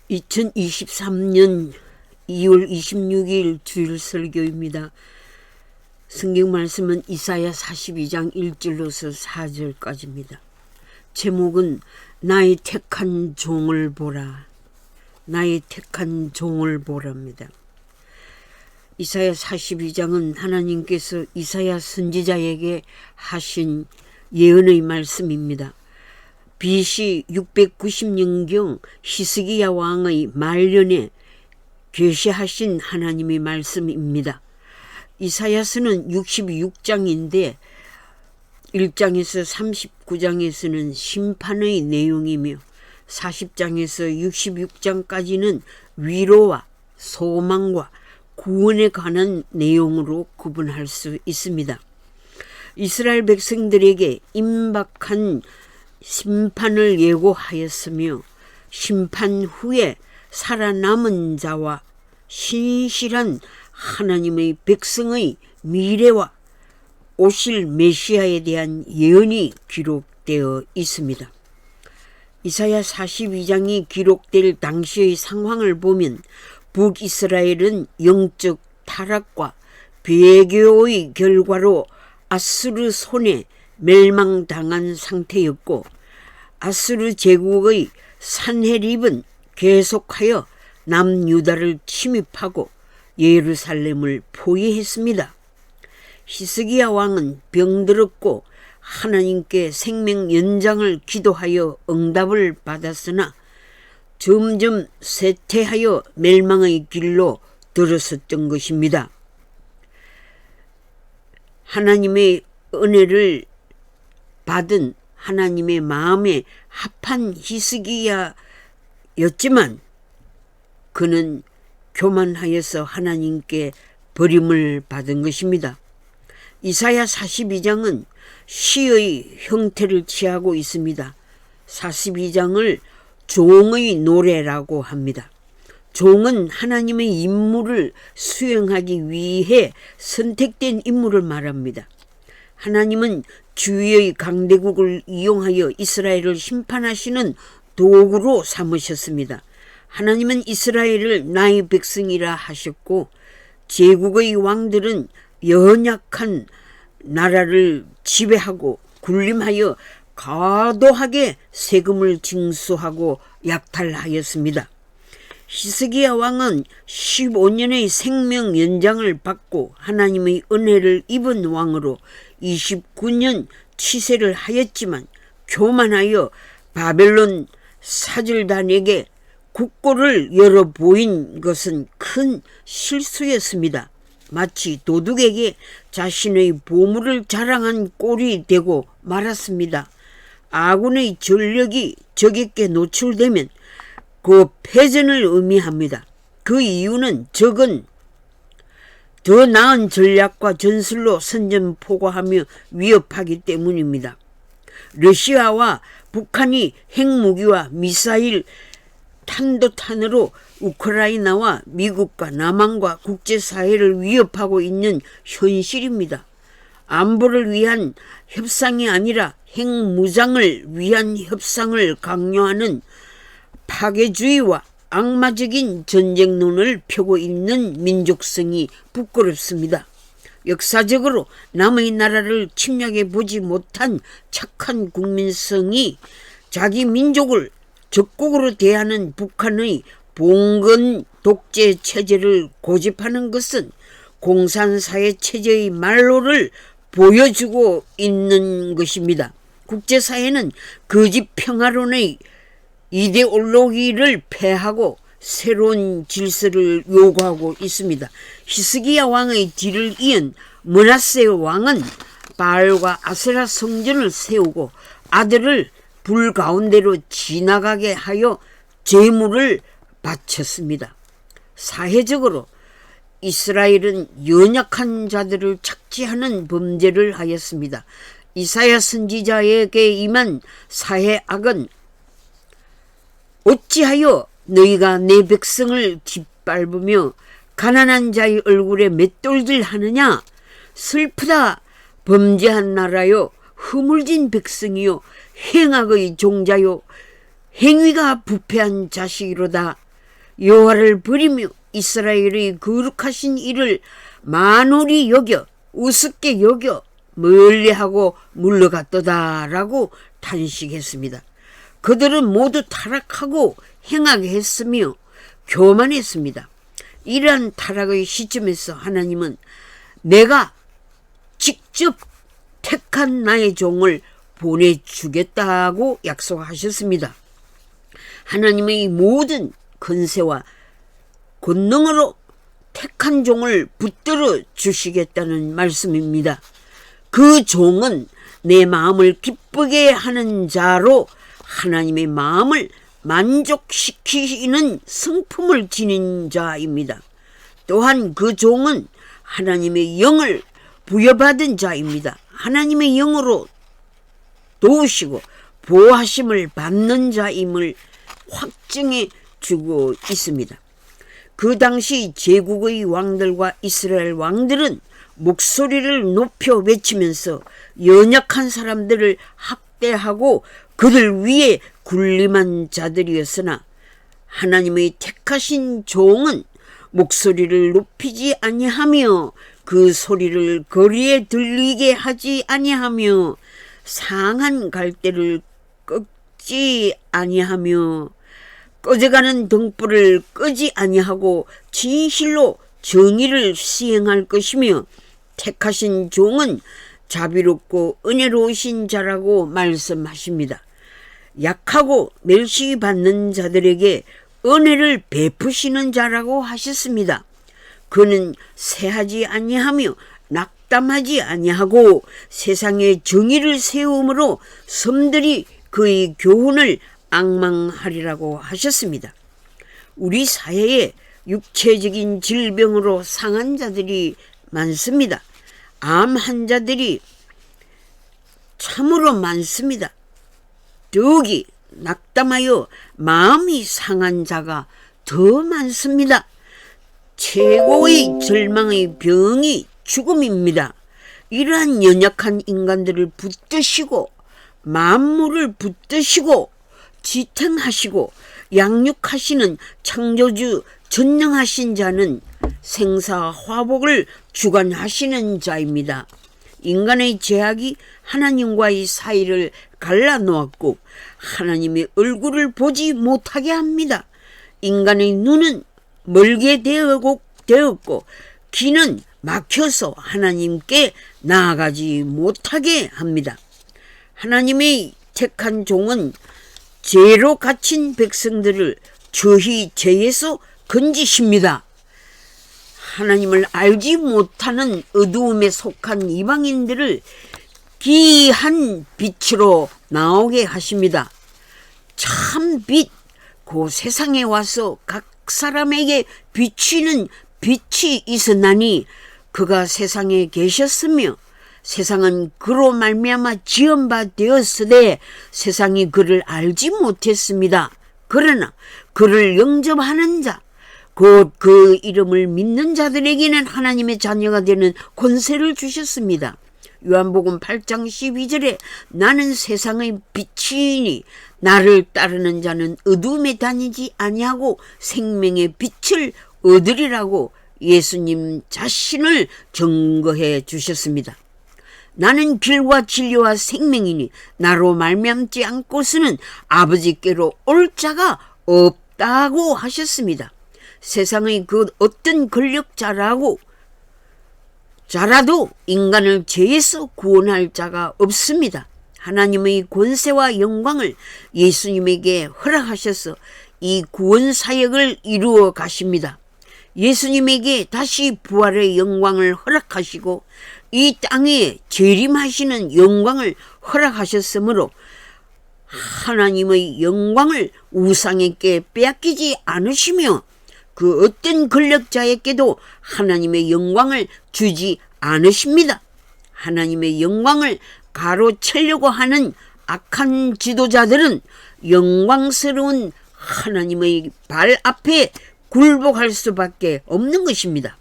2023년 2월 26일 주일 설교입니다. 성경 말씀은 이사야 42장 1절로서 4절까지입니다. 제목은 나의 택한 종을 보라. 나의 택한 종을 보랍니다. 이사야 42장은 하나님께서 이사야 선지자에게 하신 예언의 말씀입니다. BC 690년경 히스기야 왕의 말년에 계시하신 하나님의 말씀입니다. 이사야서는 66장인데 1장에서 39장에서는 심판의 내용이며 40장에서 66장까지는 위로와 소망과 구원에 관한 내용으로 구분할 수 있습니다. 이스라엘 백성들에게 임박한 심판을 예고하였으며 심판 후에 살아남은 자와 신실한 하나님의 백성의 미래와 오실 메시아에 대한 예언이 기록되어 있습니다. 이사야 42장이 기록될 당시의 상황을 보면 북이스라엘은 영적 타락과 배교의 결과로 아수르 손에 멸망당한 상태였고 아수르 제국의 산헤립은 계속하여 남유다를 침입하고 예루살렘을 포위했습니다. 히스기야 왕은 병들었고 하나님께 생명 연장을 기도하여 응답을 받았으나 점점 쇠퇴하여 멸망의 길로 들어섰던 것입니다. 하나님의 은혜를 받은 하나님의 마음에 합한 히스기야였지만 그는 교만하여서 하나님께 버림을 받은 것입니다. 이사야 42장은 시의 형태를 취하고 있습니다. 42장을 종의 노래라고 합니다. 종은 하나님의 임무를 수행하기 위해 선택된 인물을 말합니다. 하나님은 주위의 강대국을 이용하여 이스라엘을 심판하시는 도구로 삼으셨습니다. 하나님은 이스라엘을 나의 백성이라 하셨고 제국의 왕들은 연약한 나라를 지배하고 군림하여 과도하게 세금을 징수하고 약탈하였습니다. 히스기야 왕은 15년의 생명 연장을 받고 하나님의 은혜를 입은 왕으로 29년 치세를 하였지만 교만하여 바벨론 사절단에게 국고를 열어 보인 것은 큰 실수였습니다. 마치 도둑에게 자신의 보물을 자랑한 꼴이 되고 말았습니다. 아군의 전력이 적에게 노출되면 그 패전을 의미합니다. 그 이유는 적은 더 나은 전략과 전술로 선전포고하며 위협하기 때문입니다. 러시아와 북한이 핵무기와 미사일 탄도탄으로 우크라이나와 미국과 남한과 국제사회를 위협하고 있는 현실입니다. 안보를 위한 협상이 아니라 핵무장을 위한 협상을 강요하는 파괴주의와 악마적인 전쟁론을 펴고 있는 민족성이 부끄럽습니다. 역사적으로 남의 나라를 침략해 보지 못한 착한 국민성이 자기 민족을 적국으로 대하는 북한의 봉건 독재 체제를 고집하는 것은 공산사회 체제의 말로를 보여주고 있는 것입니다. 국제사회는 거짓 평화론의 이데올로기를 폐하고 새로운 질서를 요구하고 있습니다. 히스기야 왕의 뒤를 이은 므낫세 왕은 바알과 아세라 성전을 세우고 아들을 불 가운데로 지나가게 하여 제물을 바쳤습니다. 사회적으로 이스라엘은 연약한 자들을 착취하는 범죄를 하였습니다. 이사야 선지자에게 임한 사해악은 어찌하여 너희가 내 백성을 짓밟으며 가난한 자의 얼굴에 맷돌질 하느냐? 슬프다 범죄한 나라요 허물진 백성이요 행악의 종자요 행위가 부패한 자식이로다. 여호와를 버리며 이스라엘의 거룩하신 일을 만홀히 여겨 우습게 여겨 멀리하고 물러갔도다라고 탄식했습니다. 그들은 모두 타락하고 행하게 했으며 교만했습니다. 이러한 타락의 시점에서 하나님은 내가 직접 택한 나의 종을 보내주겠다고 약속하셨습니다. 하나님의 모든 권세와 권능으로 택한 종을 붙들어 주시겠다는 말씀입니다. 그 종은 내 마음을 기쁘게 하는 자로 하나님의 마음을 만족시키는 성품을 지닌 자입니다. 또한 그 종은 하나님의 영을 부여받은 자입니다. 하나님의 영으로 도우시고 보호하심을 받는 자임을 확증해 주고 있습니다. 그 당시 제국의 왕들과 이스라엘 왕들은 목소리를 높여 외치면서 연약한 사람들을 학대하고 그들 위에 군림한 자들이었으나 하나님의 택하신 종은 목소리를 높이지 아니하며 그 소리를 거리에 들리게 하지 아니하며 상한 갈대를 꺾지 아니하며 꺼져가는 등불을 끄지 아니하고 진실로 정의를 시행할 것이며 택하신 종은 자비롭고 은혜로우신 자라고 말씀하십니다. 약하고 멸시받는 자들에게 은혜를 베푸시는 자라고 하셨습니다. 그는 세하지 아니하며 낙담하지 아니하고 세상에 정의를 세움으로 섬들이 그의 교훈을 앙망하리라고 하셨습니다. 우리 사회에 육체적인 질병으로 상한 자들이 많습니다. 암 환자들이 참으로 많습니다. 더욱이 낙담하여 마음이 상한 자가 더 많습니다. 최고의 절망의 병이 죽음입니다. 이러한 연약한 인간들을 붙드시고 만물을 붙드시고 지탱하시고 양육하시는 창조주 전능하신 자는 생사화복을 주관하시는 자입니다. 인간의 죄악이 하나님과의 사이를 갈라놓았고 하나님의 얼굴을 보지 못하게 합니다. 인간의 눈은 멀게 되었고 귀는 막혀서 하나님께 나아가지 못하게 합니다. 하나님의 택한 종은 죄로 갇힌 백성들을 저희 죄에서 건지십니다. 하나님을 알지 못하는 어두움에 속한 이방인들을 귀한 빛으로 나오게 하십니다. 참 빛, 그 세상에 와서 각 사람에게 비치는 빛이 있었나니 그가 세상에 계셨으며 세상은 그로 말미암아 지은 바 되었으되 세상이 그를 알지 못했습니다. 그러나 그를 영접하는 자, 곧 그 이름을 믿는 자들에게는 하나님의 자녀가 되는 권세를 주셨습니다. 요한복음 8장 12절에 나는 세상의 빛이니 나를 따르는 자는 어두움에 다니지 아니하고 생명의 빛을 얻으리라고 예수님 자신을 증거해 주셨습니다. 나는 길과 진리와 생명이니 나로 말미암지 않고서는 아버지께로 올 자가 없다고 하셨습니다. 세상의 그 어떤 권력자라도 인간을 죄에서 구원할 자가 없습니다. 하나님의 권세와 영광을 예수님에게 허락하셔서 이 구원 사역을 이루어 가십니다. 예수님에게 다시 부활의 영광을 허락하시고 이 땅에 재림하시는 영광을 허락하셨으므로 하나님의 영광을 우상에게 빼앗기지 않으시며 그 어떤 권력자에게도 하나님의 영광을 주지 않으십니다. 하나님의 영광을 가로채려고 하는 악한 지도자들은 영광스러운 하나님의 발 앞에 굴복할 수밖에 없는 것입니다.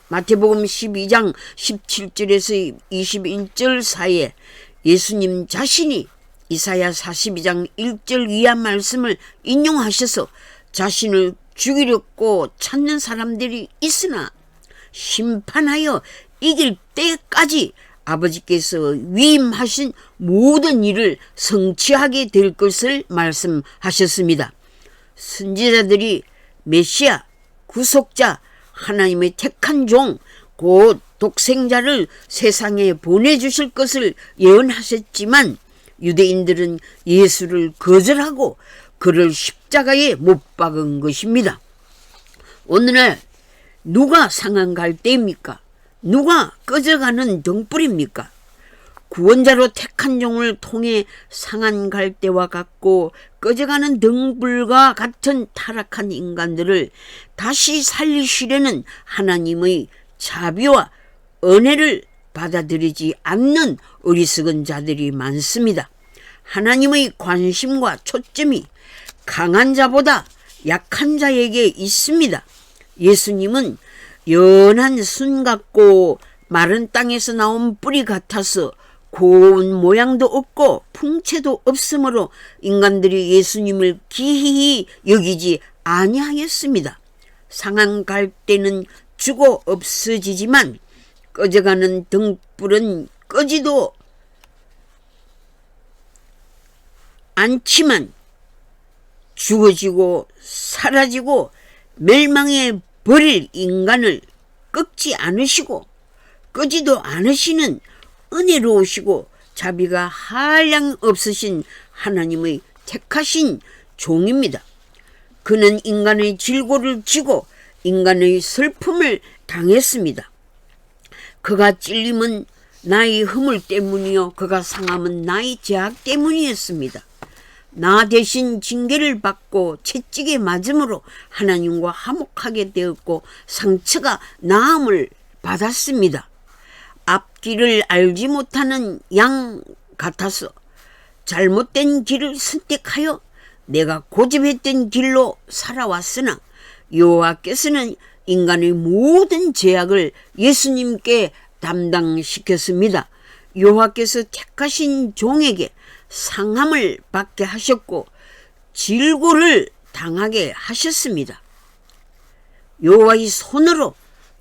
마태복음 12장 17절에서 21절 사이에 예수님 자신이 이사야 42장 1절 이하 말씀을 인용하셔서 자신을 죽이려고 찾는 사람들이 있으나 심판하여 이길 때까지 아버지께서 위임하신 모든 일을 성취하게 될 것을 말씀하셨습니다. 선지자들이 메시아, 구속자, 하나님의 택한 종, 곧 독생자를 세상에 보내주실 것을 예언하셨지만 유대인들은 예수를 거절하고 그를 십자가에 못 박은 것입니다. 오늘날 누가 상한 갈대입니까? 누가 꺼져가는 등불입니까? 구원자로 택한 종을 통해 상한 갈대와 같고 꺼져가는 등불과 같은 타락한 인간들을 다시 살리시려는 하나님의 자비와 은혜를 받아들이지 않는 어리석은 자들이 많습니다. 하나님의 관심과 초점이 강한 자보다 약한 자에게 있습니다. 예수님은 연한 순 같고 마른 땅에서 나온 뿌리 같아서 고운 모양도 없고 풍채도 없으므로 인간들이 예수님을 기이히 여기지 아니하였습니다. 상한 갈대는 죽어 없어지지만 꺼져가는 등불은 꺼지도 않지만 죽어지고 사라지고 멸망해 버릴 인간을 꺾지 않으시고 끄지도 않으시는 은혜로우시고 자비가 한량 없으신 하나님의 택하신 종입니다. 그는 인간의 질고를 지고 인간의 슬픔을 당했습니다. 그가 찔림은 나의 허물 때문이요 그가 상함은 나의 죄악 때문이었습니다. 나 대신 징계를 받고 채찍에 맞음으로 하나님과 화목하게 되었고 상처가 나음을 받았습니다. 앞길을 알지 못하는 양 같아서 잘못된 길을 선택하여 내가 고집했던 길로 살아왔으나 여호와께서는 인간의 모든 죄악을 예수님께 담당시켰습니다. 여호와께서 택하신 종에게 상함을 받게 하셨고 질고를 당하게 하셨습니다. 여호와의 손으로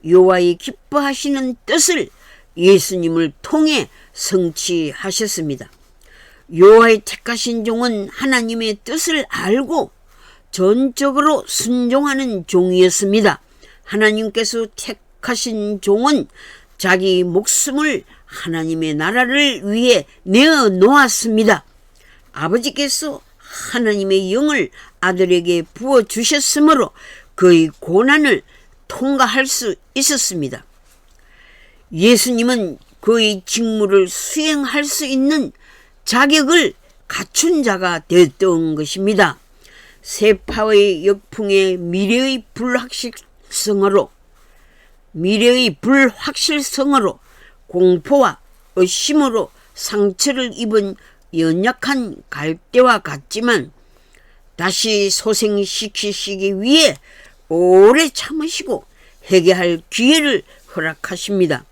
여호와의 기뻐하시는 뜻을 예수님을 통해 성취하셨습니다. 여호와의 택하신 종은 하나님의 뜻을 알고 전적으로 순종하는 종이었습니다. 하나님께서 택하신 종은 자기 목숨을 하나님의 나라를 위해 내어 놓았습니다. 아버지께서 하나님의 영을 아들에게 부어주셨으므로 그의 고난을 통과할 수 있었습니다. 예수님은 그의 직무를 수행할 수 있는 자격을 갖춘 자가 되었던 것입니다. 세파의 역풍의 미래의 불확실성으로 공포와 의심으로 상처를 입은 연약한 갈대와 같지만 다시 소생시키시기 위해 오래 참으시고 회개할 기회를 허락하십니다.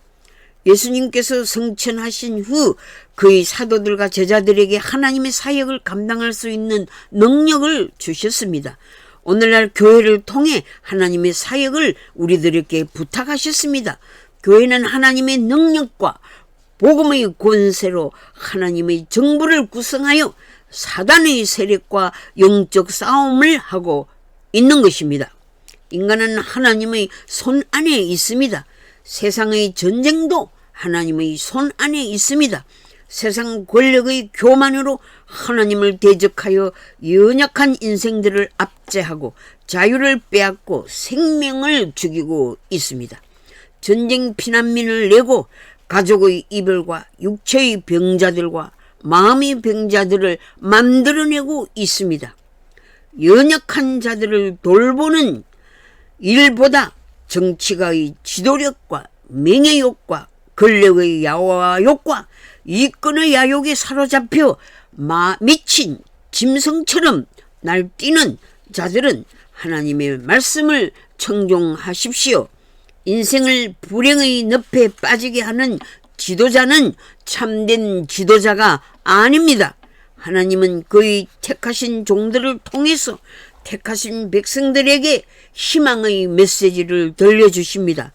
예수님께서 성천하신 후 그의 사도들과 제자들에게 하나님의 사역을 감당할 수 있는 능력을 주셨습니다. 오늘날 교회를 통해 하나님의 사역을 우리들에게 부탁하셨습니다. 교회는 하나님의 능력과 복음의 권세로 하나님의 정부를 구성하여 사단의 세력과 영적 싸움을 하고 있는 것입니다. 인간은 하나님의 손 안에 있습니다. 세상의 전쟁도 하나님의 손 안에 있습니다. 세상 권력의 교만으로 하나님을 대적하여 연약한 인생들을 압제하고 자유를 빼앗고 생명을 죽이고 있습니다. 전쟁 피난민을 내고 가족의 이별과 육체의 병자들과 마음의 병자들을 만들어내고 있습니다. 연약한 자들을 돌보는 일보다 정치가의 지도력과 명예욕과 권력의 야화욕과 이권의 야욕에 사로잡혀 미친 짐승처럼 날뛰는 자들은 하나님의 말씀을 청종하십시오. 인생을 불행의 늪에 빠지게 하는 지도자는 참된 지도자가 아닙니다. 하나님은 그의 택하신 종들을 통해서 택하신 백성들에게 희망의 메시지를 들려주십니다.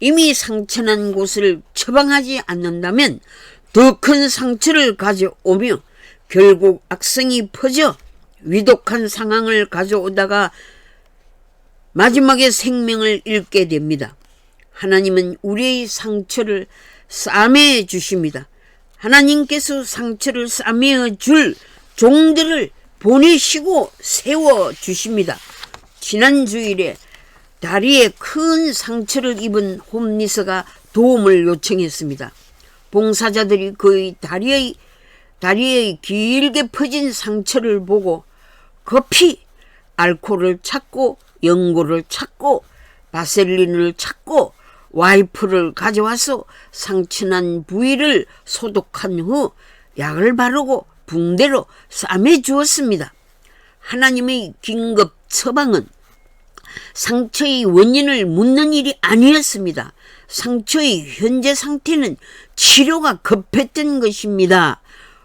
이미 상처난 곳을 처방하지 않는다면 더 큰 상처를 가져오며 결국 악성이 퍼져 위독한 상황을 가져오다가 마지막에 생명을 잃게 됩니다. 하나님은 우리의 상처를 싸매 주십니다. 하나님께서 상처를 싸매어 줄 종들을 보내시고 세워 주십니다. 지난 주일에 다리에 큰 상처를 입은 홈리스가 도움을 요청했습니다. 봉사자들이 그의 다리에 길게 퍼진 상처를 보고 급히 알코올을 찾고 연고를 찾고 바셀린을 찾고 와이프를 가져와서 상처난 부위를 소독한 후 약을 바르고 붕대로 싸매 주었습니다. 하나님의 긴급 처방은 상처의 원인을 묻는 일이 아니었습니다. 상처의 현재 상태는 치료가 급했던 것입니다.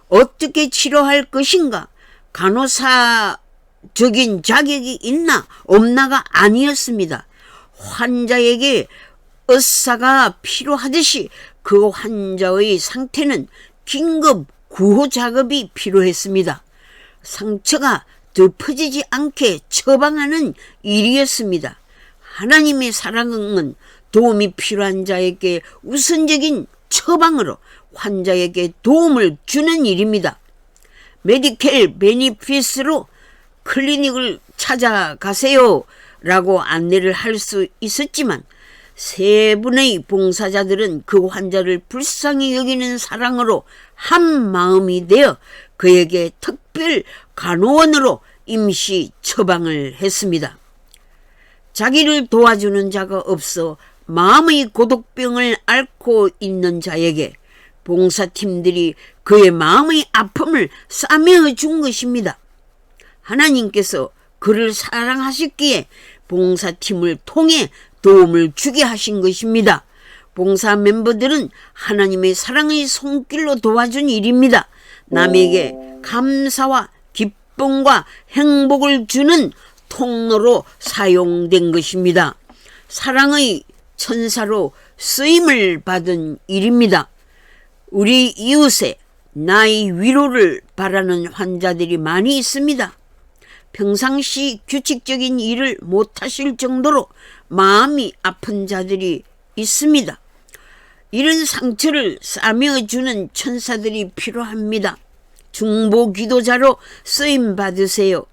어떻게 치료할 것인가? 간호사적인 자격이 있나 없나가 아니었습니다. 환자에게 의사가 필요하듯이 그 환자의 상태는 긴급 구호 작업이 필요했습니다. 상처가 덮어지지 않게 처방하는 일이었습니다. 하나님의 사랑은 도움이 필요한 자에게 우선적인 처방으로 환자에게 도움을 주는 일입니다. 메디켈 베니피스로 클리닉을 찾아가세요 라고 안내를 할 수 있었지만 세 분의 봉사자들은 그 환자를 불쌍히 여기는 사랑으로 한 마음이 되어 그에게 특별 간호원으로 임시 처방을 했습니다. 자기를 도와주는 자가 없어 마음의 고독병을 앓고 있는 자에게 봉사팀들이 그의 마음의 아픔을 싸매어 준 것입니다. 하나님께서 그를 사랑하셨기에 봉사팀을 통해 도움을 주게 하신 것입니다. 봉사 멤버들은 하나님의 사랑의 손길로 도와준 일입니다. 남에게 감사와 기쁨과 행복을 주는 통로로 사용된 것입니다. 사랑의 천사로 쓰임을 받은 일입니다. 우리 이웃에 나의 위로를 바라는 환자들이 많이 있습니다. 평상시 규칙적인 일을 못하실 정도로 마음이 아픈 자들이 있습니다. 이런 상처를 싸매어주는 천사들이 필요합니다. 중보 기도자로 쓰임받으세요.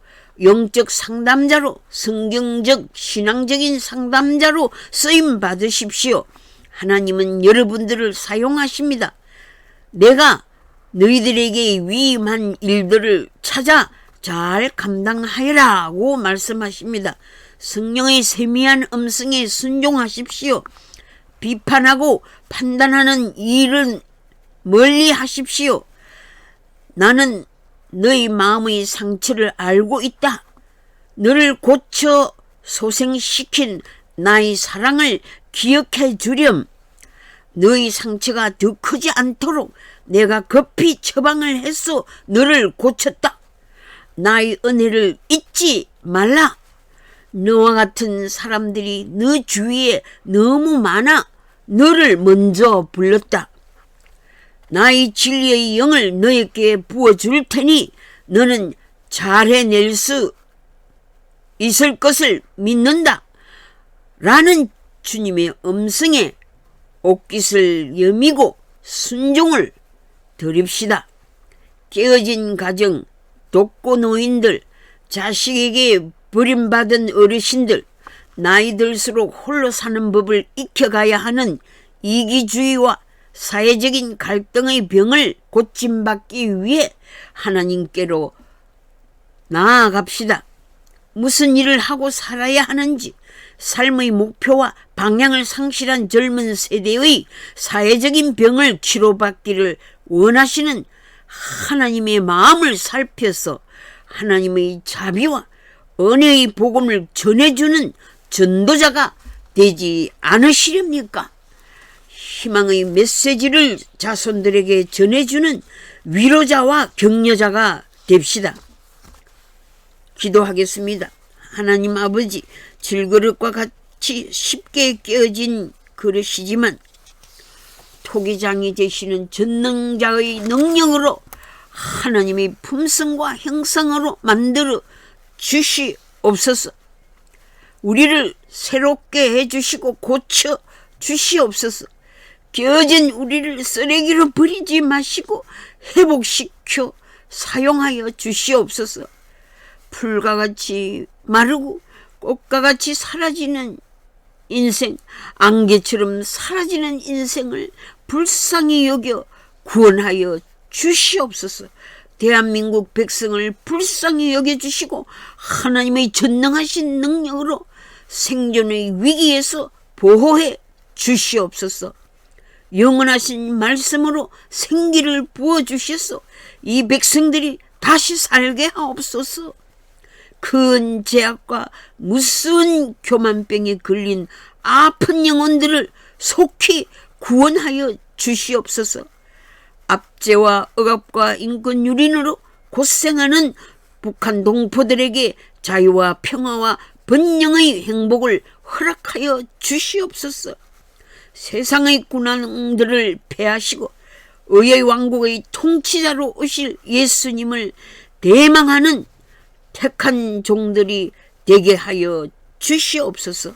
영적 상담자로, 성경적 신앙적인 상담자로 쓰임받으십시오. 하나님은 여러분들을 사용하십니다. 내가 너희들에게 위임한 일들을 찾아 잘 감당하여라고 말씀하십니다. 성령의 세미한 음성에 순종하십시오. 비판하고 판단하는 일은 멀리 하십시오. 나는 너희 마음의 상처를 알고 있다. 너를 고쳐 소생시킨 나의 사랑을 기억해 주렴. 너희 상처가 더 크지 않도록 내가 급히 처방을 해서 너를 고쳤다. 나의 은혜를 잊지 말라. 너와 같은 사람들이 너 주위에 너무 많아 너를 먼저 불렀다. 나의 진리의 영을 너에게 부어줄 테니 너는 잘해낼 수 있을 것을 믿는다. 라는 주님의 음성에 옷깃을 여미고 순종을 드립시다. 깨어진 가정, 독거노인들, 자식에게 버림받은 어르신들, 나이 들수록 홀로 사는 법을 익혀가야 하는 이기주의와 사회적인 갈등의 병을 고침받기 위해 하나님께로 나아갑시다. 무슨 일을 하고 살아야 하는지, 삶의 목표와 방향을 상실한 젊은 세대의 사회적인 병을 치료받기를 원하시는 하나님의 마음을 살펴서 하나님의 자비와 은혜의 복음을 전해주는 전도자가 되지 않으시렵니까? 희망의 메시지를 자손들에게 전해주는 위로자와 격려자가 됩시다. 기도하겠습니다. 하나님 아버지 질그릇과 같이 쉽게 깨어진 그릇이지만 토기장이 되시는 전능자의 능력으로 하나님의 품성과 형상으로 만들어 주시옵소서. 우리를 새롭게 해주시고 고쳐 주시옵소서. 깨어진 우리를 쓰레기로 버리지 마시고 회복시켜 사용하여 주시옵소서. 풀과 같이 마르고 꽃과 같이 사라지는 인생, 안개처럼 사라지는 인생을 불쌍히 여겨 구원하여 주시옵소서. 대한민국 백성을 불쌍히 여겨주시고 하나님의 전능하신 능력으로 생존의 위기에서 보호해 주시옵소서. 영원하신 말씀으로 생기를 부어주셔서 이 백성들이 다시 살게 하옵소서. 큰 제약과 무서운 교만병에 걸린 아픈 영혼들을 속히 구원하여 주시옵소서. 압제와 억압과 인권 유린으로 고생하는 북한 동포들에게 자유와 평화와 번영의 행복을 허락하여 주시옵소서. 세상의 군왕들을 패하시고 의의 왕국의 통치자로 오실 예수님을 대망하는 택한 종들이 되게 하여 주시옵소서.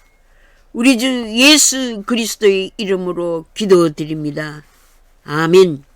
우리 주 예수 그리스도의 이름으로 기도드립니다. 아멘.